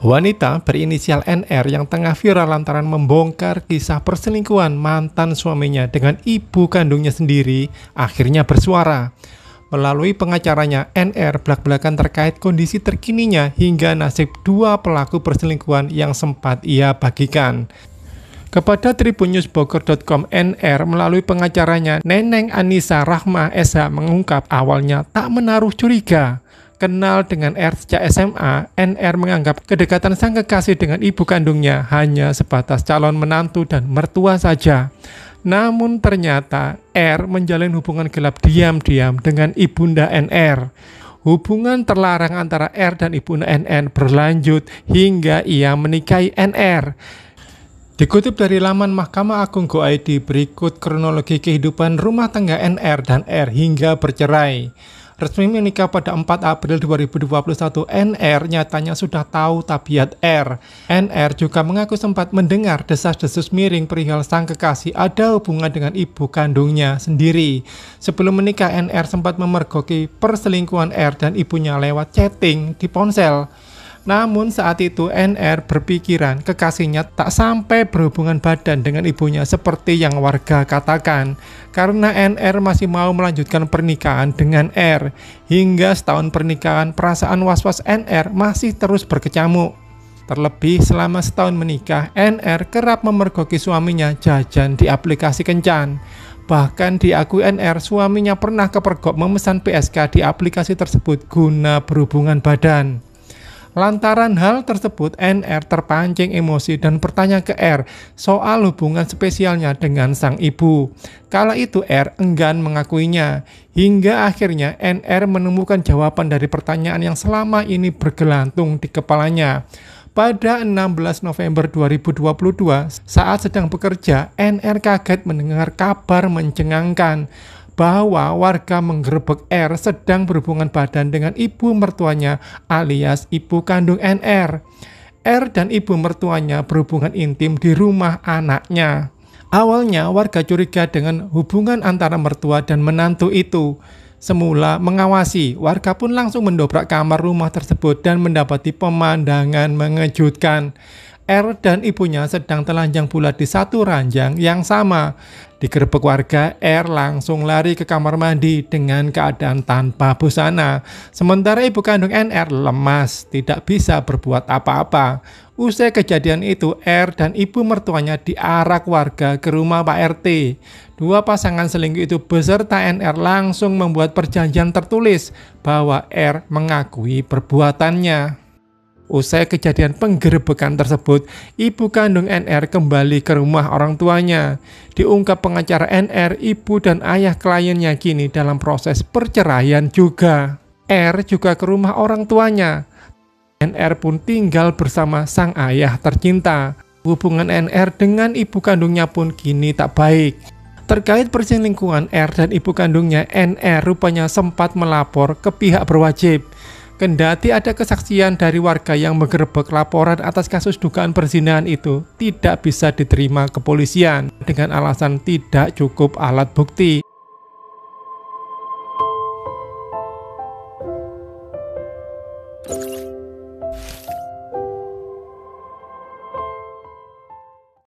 Wanita berinisial NR yang tengah viral lantaran membongkar kisah perselingkuhan mantan suaminya dengan ibu kandungnya sendiri akhirnya bersuara. Melalui pengacaranya, NR belak-belakan terkait kondisi terkininya hingga nasib dua pelaku perselingkuhan yang sempat ia bagikan. Kepada tribunnews.bogor.com, NR melalui pengacaranya Neneng Anissa Rahma SH mengungkap awalnya tak menaruh curiga. Kenal dengan R sejak SMA, NR menganggap kedekatan sang kekasih dengan ibu kandungnya hanya sebatas calon menantu dan mertua saja. Namun ternyata R menjalin hubungan gelap diam-diam dengan ibunda NR. Hubungan terlarang antara R dan ibunda NN berlanjut hingga ia menikahi NR. Dikutip dari laman Mahkamah Agung Go.id, berikut kronologi kehidupan rumah tangga NR dan R hingga bercerai. Resmi menikah pada 4 April 2021, NR nyatanya sudah tahu tabiat R. NR juga mengaku sempat mendengar desas-desus miring perihal sang kekasih ada hubungan dengan ibu kandungnya sendiri. Sebelum menikah, NR sempat memergoki perselingkuhan R dan ibunya lewat chatting di ponsel. Namun saat itu NR berpikiran kekasihnya tak sampai berhubungan badan dengan ibunya seperti yang warga katakan, karena NR masih mau melanjutkan pernikahan dengan R. Hingga setahun pernikahan, perasaan was-was NR masih terus berkecamuk. Terlebih selama setahun menikah, NR kerap memergoki suaminya jajan di aplikasi kencan. Bahkan diakui NR, suaminya pernah kepergok memesan PSK di aplikasi tersebut guna berhubungan badan. Lantaran hal tersebut, NR terpancing emosi dan bertanya ke R soal hubungan spesialnya dengan sang ibu. Kala itu R enggan mengakuinya, hingga akhirnya NR menemukan jawaban dari pertanyaan yang selama ini bergelantung di kepalanya. Pada 16 November 2022, saat sedang bekerja, NR kaget mendengar kabar mencengangkan bahwa warga menggerebek R sedang berhubungan badan dengan ibu mertuanya alias ibu kandung NR. R dan ibu mertuanya berhubungan intim di rumah anaknya. Awalnya warga curiga dengan hubungan antara mertua dan menantu itu. Semula mengawasi, warga pun langsung mendobrak kamar rumah tersebut dan mendapati pemandangan mengejutkan. R dan ibunya sedang telanjang bulat di satu ranjang yang sama. Digerebek warga, R langsung lari ke kamar mandi dengan keadaan tanpa busana. Sementara ibu kandung NR lemas, tidak bisa berbuat apa-apa. Usai kejadian itu, R dan ibu mertuanya diarak warga ke rumah Pak RT. Dua pasangan selingkuh itu beserta NR langsung membuat perjanjian tertulis bahwa R mengakui perbuatannya. Usai kejadian penggerebekan tersebut, ibu kandung NR kembali ke rumah orang tuanya. Diungkap pengacara NR, ibu dan ayah kliennya kini dalam proses perceraian juga. R juga ke rumah orang tuanya. NR pun tinggal bersama sang ayah tercinta. Hubungan NR dengan ibu kandungnya pun kini tak baik. Terkait perselingkuhan R dan ibu kandungnya, NR rupanya sempat melapor ke pihak berwajib. Kendati ada kesaksian dari warga yang menggerebek, laporan atas kasus dugaan perzinahan itu tidak bisa diterima kepolisian dengan alasan tidak cukup alat bukti.